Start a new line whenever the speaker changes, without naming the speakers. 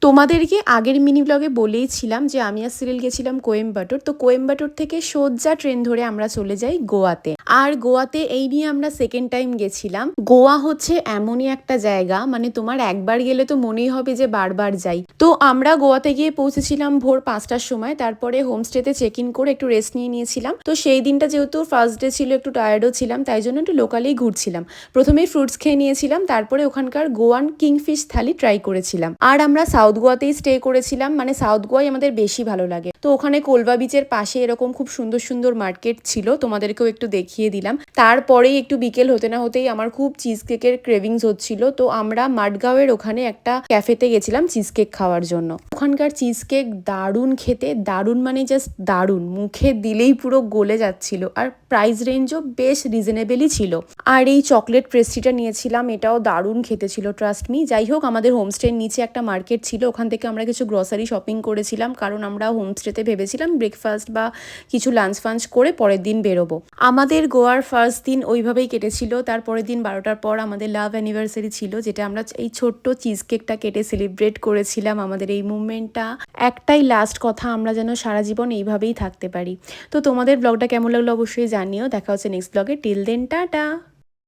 তোমাদেরকে আগের মিনি ব্লগে বলেইছিলাম যে আমি আর সিরিল গেছিলাম কোয়েম্বাটোর। তো কোয়েম্বাটোর থেকে সোজা ট্রেন ধরে আমরা চলে যাই গোয়াতে। আর গোয়াতে এই নিয়ে আমরা সেকেন্ড টাইম গেছিলাম। গোয়া হচ্ছে এমনই একটা জায়গা, মানে তোমার একবার গেলে তো মনেই হবে যে বারবার যাই। তো আমরা গোয়াতে গিয়ে পৌঁছেছিলাম ভোর 5টার সময়। তারপরে হোমস্টেতে চেক ইন করে একটু রেস্ট নিয়ে নিয়েছিলাম। তো সেই দিনটা যেহেতু ফার্স্ট ডে ছিল, একটু টায়ার্ডও ছিলাম, তাই জন্য একটু লোকালেই ঘুরছিলাম। প্রথমেই ফ্রুটস খেয়ে নিয়েছিলাম, তারপরে ওখানকার গোয়ান কিংফিশ থালি ট্রাই করেছিলাম। আর আমরা সাউথ গোয়াতেই স্টে করেছিলাম, মানে সাউথ গোয়াই আমাদের বেশি ভালো লাগে। তো ওখানে কোলবা বিচের পাশে এরকম খুব সুন্দর সুন্দর মার্কেট ছিল, তোমাদেরকেও একটু দেখিয়ে দিলাম। তারপরেই একটু বিকেল হতে না হতেই আমার খুব চিজ কেকের ক্রেভিংস হচ্ছিল। তো আমরা মাডগাঁওয়ের ওখানে একটা ক্যাফেতে গেছিলাম চিজ কেক খাওয়ার জন্য। ওখানকার চিজ কেক দারুণ খেতে, দারুণ মানে জাস্ট দারুণ, মুখে দিলেই পুরো গলে যাচ্ছিল। আর প্রাইস রেঞ্জও বেশ রিজনেবলই ছিল। আর এই চকলেট পেস্ট্রিটা নিয়েছিলাম, এটাও দারুণ খেতে ছিল, ট্রাস্ট মি। যাই হোক, আমাদের হোমস্টের নিচে একটা মার্কেট ছিল, ওখান থেকে আমরা কিছু গ্রসারি শপিং করেছিলাম, কারণ আমরা হোমস্টেতে ভেবেছিলাম ব্রেকফাস্ট বা কিছু লাঞ্চ ফাঞ্চ করে পরের দিন বেরোবো। আমাদের গোয়ার ফার্স্ট দিন ওইভাবেই কেটেছিল। তারপরের দিন 12টার পর আমাদের লাভ অ্যানিভার্সারি ছিল, যেটা আমরা এই ছোট্ট চিজ কেকটা কেটে সেলিব্রেট করেছিলাম। আমাদের এই মুভমেন্টটা একটাই লাস্ট কথা, আমরা যেন সারা জীবন এইভাবেই থাকতে পারি। তো তোমাদের ব্লগটা কেমন লাগলো অবশ্যই জানিও। দেখা হচ্ছে নেক্সট ব্লগে। Till then tata.